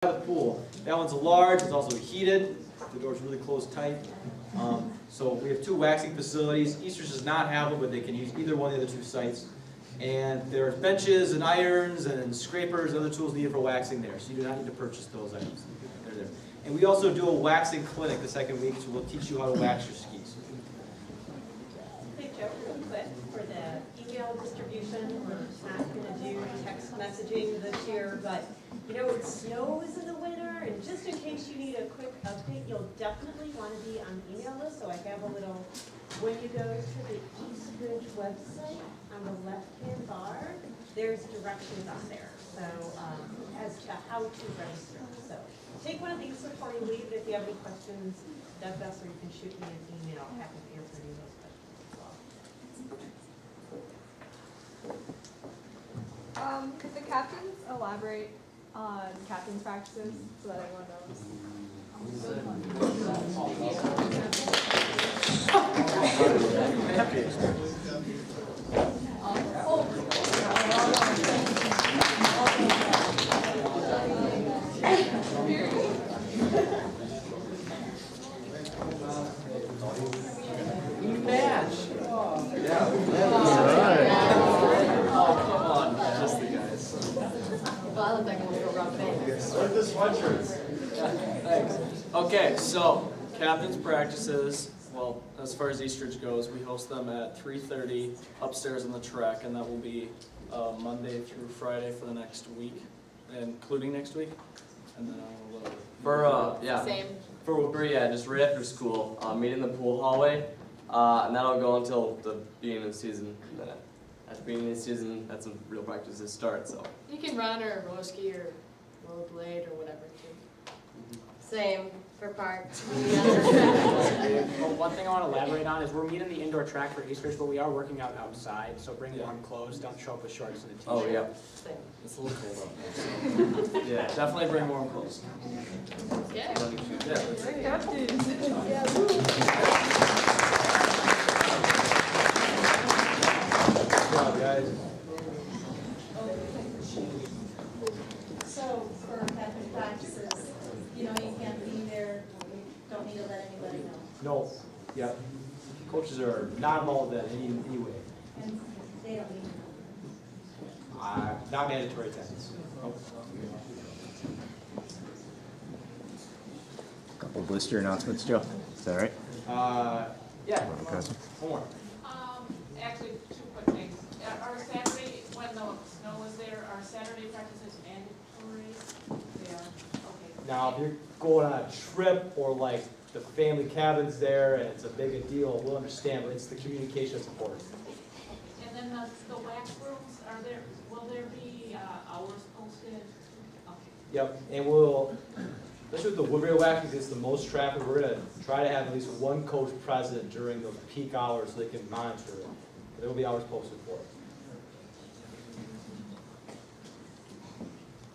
The pool. That one's large, it's also heated. The door's really closed tight. So we have 2 waxing facilities. Easters does not have them, but they can use either one of the other 2 sites. And there's benches and irons and scrapers and other tools needed for waxing there. So you do not need to purchase those items. They're there. And we also do a waxing clinic the second week, so we'll teach you how to wax your skis. Hey Joe, real quick, for the email distribution, we're not going to do text messaging this year, but you know it snows in the winter, and just in case you need a quick update, you'll definitely want to be on the email list. So I have a little, when you go to the Eastridge website, on the left-hand bar, there's directions on there, so as to how to register. So take one of these before you leave, but if you have any questions, Deb Besser, you can shoot me an email. I'm happy to answer any of those questions as well. Could the captains elaborate on captain's practices so that everyone knows? Thanks. Okay, so captain's practices, well, as far as Eastridge goes, we host them at 3:30 upstairs in the track, and that will be Monday through Friday for the next week, including next week. And then Same. For Woodbury, just right after school, meet in the pool hallway, and that'll go until the beginning of the season. And then at the beginning of the season, that's when real practices start. So you can run or roller ski or rollerblade or whatever too. same for park. Well, one thing I want to elaborate on is we're meeting the indoor track for Eastridge, but we are working out outside, so bring warm clothes. Don't show up with shorts and a t-shirt. Oh yeah. Same. it's a little cold out there. So. Yeah, definitely bring warm clothes. Yeah. Good job, guys. So for captain practices, you know you can't be there, you don't need to let anybody know. No. Yep. Coaches are not involved in that anyway. And they don't need to know. Not mandatory attendance. Couple blister announcements, Joe. Is that right? Yeah. Okay. One more. Actually, 2 quick things. Our Saturday, when the snow was there, our Saturday practices mandatory? They are, okay. Now, if you're going on a trip or like the family cabin's there and it's a big deal, we'll understand, but it's the communication that's important. And then the wax rooms, will there be hours posted? Okay. Yep, and we'll, especially with the Woodbury wax, because it's the most traffic, we're gonna try to have at least one coach present during those peak hours so they can monitor it. There will be hours posted for it.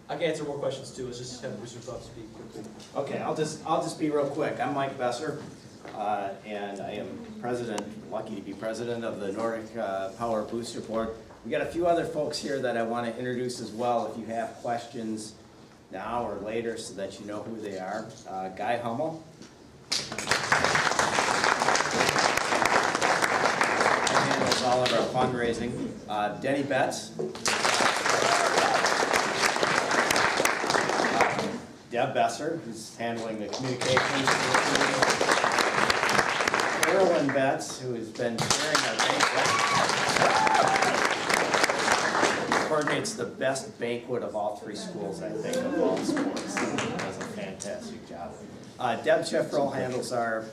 I can answer more questions too. Let's just have Mr. Buff speak quickly. Okay, I'll just be real quick. I'm Mike Besser, and I am lucky to be president of the Nordic PWER Booster Board. We got a few other folks here that I want to introduce as well. If you have questions now or later, so that you know who they are. Guy Hummel. He handles all of our fundraising. Denny Betts. Deb Besser, who's handling the communications. Carolyn Betts, who has been chairing our banquet. Coordinates the best banquet of all 3 schools, I think, of all sports. Does a fantastic job. Deb Sheffrell handles our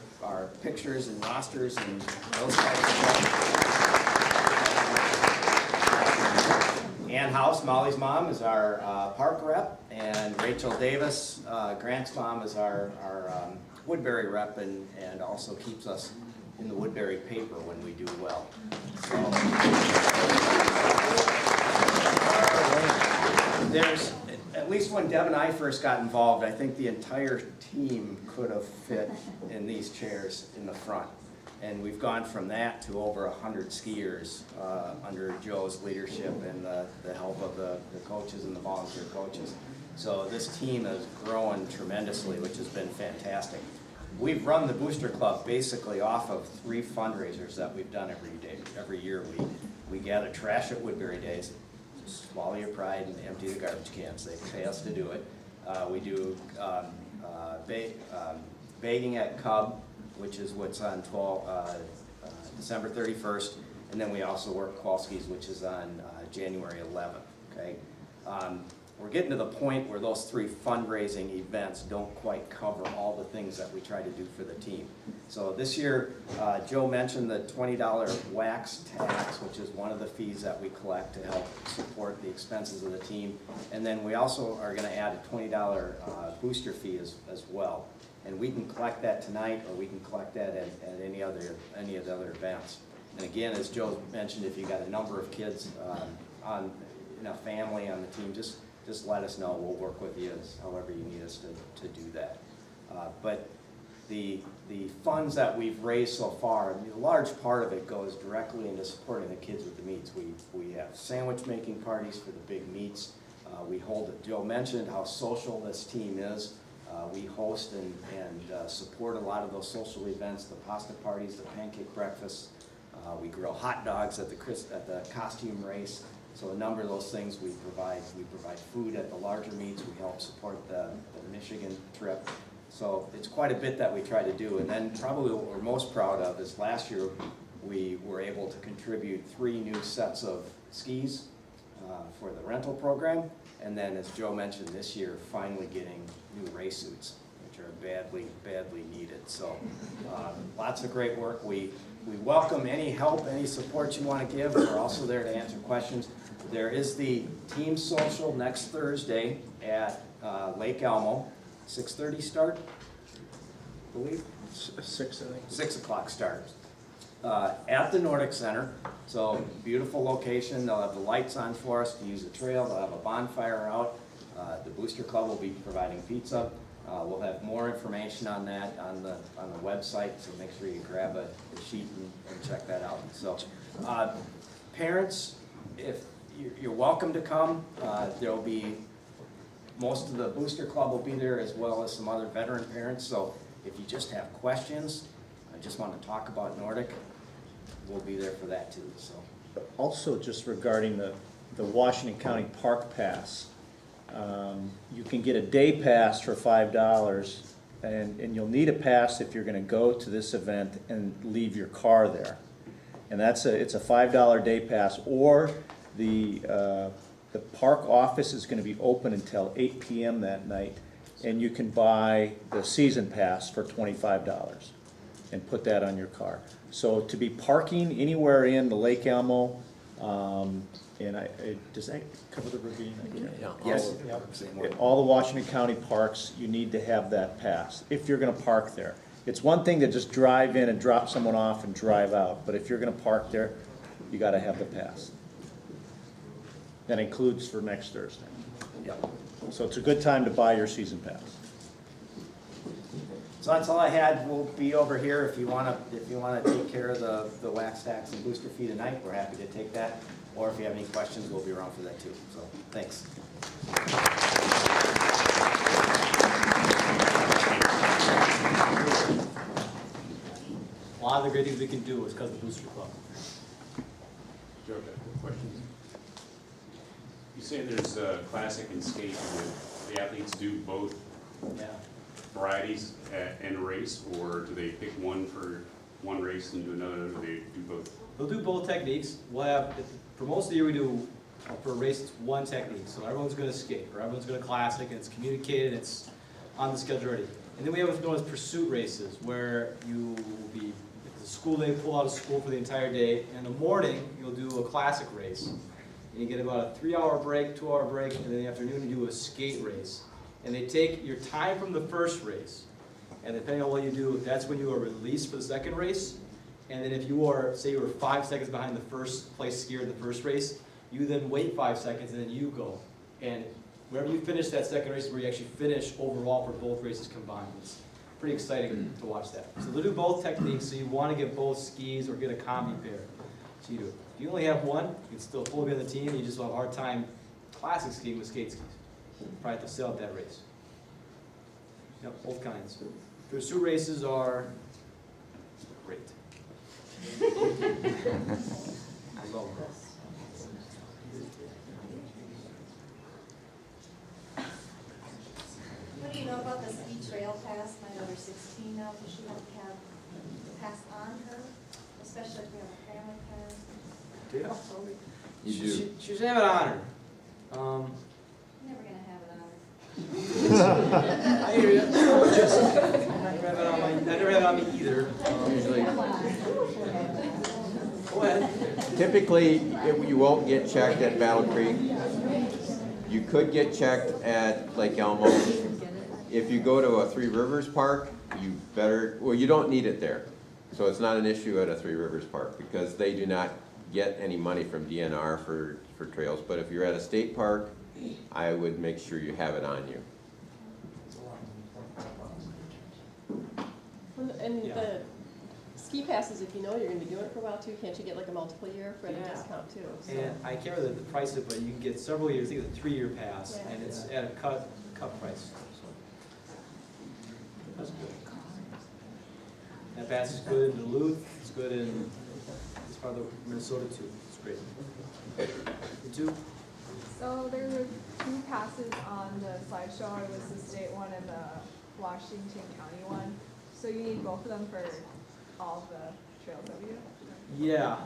pictures and rosters and those types of stuff. Ann House, Molly's mom, is our park rep, and Rachel Davis, Grant's mom, is our Woodbury rep, and also keeps us in the Woodbury paper when we do well. So, there's, at least when Deb and I first got involved, I think the entire team could have fit in these chairs in the front. And we've gone from that to over 100 skiers under Joe's leadership and the help of the coaches and the volunteer coaches. So this team has grown tremendously, which has been fantastic. We've run the Booster Club basically off of 3 fundraisers that we've done every year. We gather trash at Woodbury Days, swallow your pride and empty the garbage cans. They pay us to do it. We do bagging at Cub, which is what's on December 31st, and then we also work Kowalski's, which is on January 11th. Okay. We're getting to the point where those 3 fundraising events don't quite cover all the things that we try to do for the team. So this year, Joe mentioned the $20 wax tax, which is one of the fees that we collect to help support the expenses of the team. And then we also are going to add a $20 booster fee as well. And we can collect that tonight, or we can collect that at any of the other events. And again, as Joe mentioned, if you got a number of kids in a family on the team, just let us know. We'll work with you however you need us to do that. But the funds that we've raised so far, I mean, a large part of it goes directly into supporting the kids with the meets. We have sandwich making parties for the big meets. We hold it. Joe mentioned how social this team is. We host and support a lot of those social events, the pasta parties, the pancake breakfasts. We grill hot dogs at the costume race. So a number of those things we provide. We provide food at the larger meets. We help support the Michigan trip. So it's quite a bit that we try to do. And then probably what we're most proud of is last year we were able to contribute 3 new sets of skis for the rental program. And then, as Joe mentioned, this year finally getting new race suits, which are badly needed. So lots of great work. We welcome any help, any support you want to give. We're also there to answer questions. There is the team social next Thursday at Lake Elmo, 6:30 start, I believe? 6, I think. 6 o'clock start. At the Nordic Center, so beautiful location. They'll have the lights on for us to use the trail. They'll have a bonfire out. The Booster Club will be providing pizza. We'll have more information on that on the website, so make sure you grab a sheet and check that out. So, parents, if you're welcome to come, there'll be most of the Booster Club will be there, as well as some other veteran parents. So, if you just have questions, I just want to talk about Nordic, we'll be there for that too. So, Also, just regarding the Washington County Park Pass, you can get a day pass for $5, and you'll need a pass if you're going to go to this event and leave your car there. And it's a $5 day pass, or the park office is going to be open until 8 p.m. that night, and you can buy the season pass for $25 and put that on your car. So to be parking anywhere in the Lake Elmo, does that cover the ravine? yes. All the Washington County parks, you need to have that pass if you're going to park there. It's one thing to just drive in and drop someone off and drive out, but if you're going to park there, you got to have the pass. That includes for next Thursday. Yep. So it's a good time to buy your season pass. So that's all I had. We'll be over here if you want to take care of the wax tax and booster fee tonight. We're happy to take that. Or if you have any questions, we'll be around for that too. So thanks. A lot of the great things we can do is because of the Booster Club. Joe, I've got a quick question. You say there's classic and skate. Do the athletes do both varieties and race, or do they pick one for one race and do another, or do they do both? We'll do both techniques. We'll have, for most of the year we do, for a race, it's one technique. So everyone's going to skate, or everyone's going to classic, and it's communicated, it's on the schedule already. And then we have what's known as pursuit races, where you will be, it's a school day, pull out of school for the entire day. And in the morning, you'll do a classic race. And you get about a 3-hour break, 2-hour break, and then in the afternoon you do a skate race. And they take your time from the first race, and depending on what you do, that's when you are released for the second race. And then if you are, say you were 5 seconds behind the first place skier in the first race, you then wait 5 seconds and then you go. And wherever you finish that second race is where you actually finish overall for both races combined. It's pretty exciting to watch that. So they'll do both techniques, so you want to get both skis or get a combi pair. So you do it. If you only have one, you can still fully be on the team, you just will have a hard time classic skiing with skate skis. probably have to sell at that race. Yep, both kinds. Pursuit races are great. I love them. What do you know about the ski trail pass? My daughter's 16 now, does she have to have the pass on her, especially if we have a family pass? You do. She should have it on her. Never gonna have it on her. I hear you. I never have it on me either. Go ahead. Typically, you won't get checked at Battle Creek. You could get checked at Lake Elmo. If you go to a Three Rivers Park, you don't need it there. So it's not an issue at a Three Rivers Park because they do not get any money from DNR for trails. But if you're at a state park, I would make sure you have it on you. And Yeah. the ski passes, if you know you're gonna be doing it for a while too, can't you get like a multiple year for a discount too? So- And I can't remember the price of it, but you can get several years, I think it's a 3-year pass, Yeah. and it's at a cut price. So that's good. That pass is good in Duluth, it's good in this part of Minnesota too, it's great. You too? So there were 2 passes on the slideshow. It was the state one and the Washington County one. So you need both of them for all of the trails that we do? Yeah,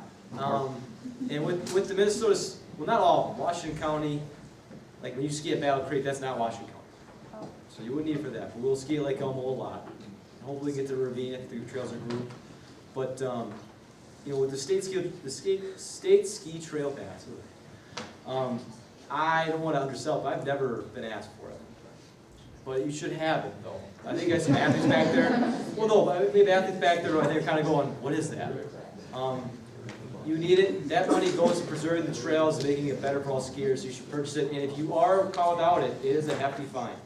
and with the Minnesota, well, not all, of them. Washington County, like when you ski at Battle Creek, that's not Washington County. Oh. So you wouldn't need it for that, but we'll ski at Lake Elmo a lot. Hopefully get to the ravine if the trails are grouped. But, you know, with the state ski trail pass, I don't want to undersell it, but I've never been asked for it. But you should have it though. I think I got some athletes back there. Well, no, but maybe athletes back there, they're kind of going, what is that? You need it. That money goes to preserving the trails and making it better for all skiers. So you should purchase it. And if you are caught without it, it is a hefty fine.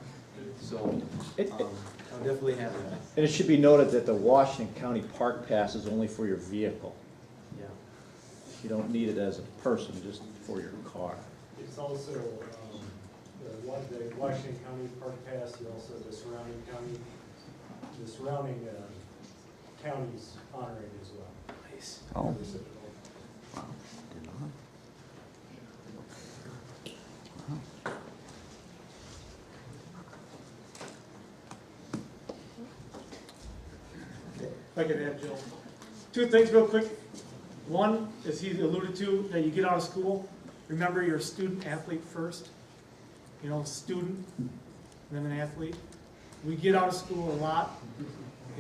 So I'll definitely have that. And it should be noted that the Washington County Park Pass is only for your vehicle. Yeah. You don't need it as a person, just for your car. It's also the Washington County Park Pass, and also the surrounding counties honor it as well. Nice. Oh. If I could add, Jill. 2 things real quick. One, as he alluded to, that you get out of school, remember you're a student athlete first. You know, student, and then an athlete. We get out of school a lot,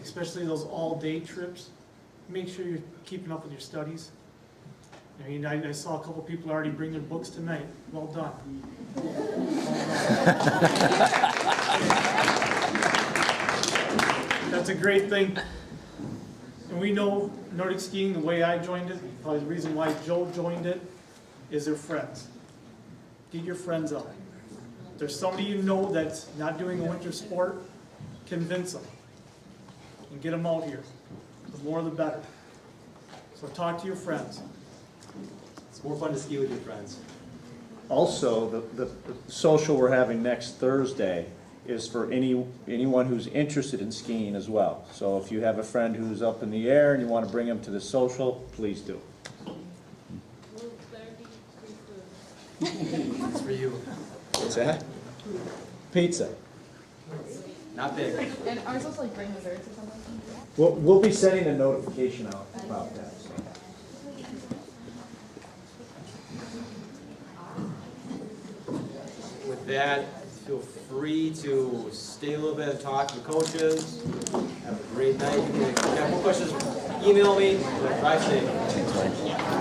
especially those all-day trips. Make sure you're keeping up with your studies. I mean, I saw a couple people already bring their books tonight. Well done. That's a great thing. And we know Nordic skiing, the way I joined it, probably the reason why Joe joined it, is their friends. Get your friends out. If there's somebody you know that's not doing a winter sport, convince them. And get them out here. The more the better. So talk to your friends. It's more fun to ski with your friends. Also, the social we're having next Thursday is for anyone who's interested in skiing as well. So if you have a friend who's up in the air and you want to bring them to the social, please do. It's for you. What's that? Pizza. Not big. And are we supposed to like bring desserts or something? We'll be sending a notification out about that. So. With that, feel free to stay a little bit and talk to the coaches. Have a great night. If you have more questions, email me. Drive safe.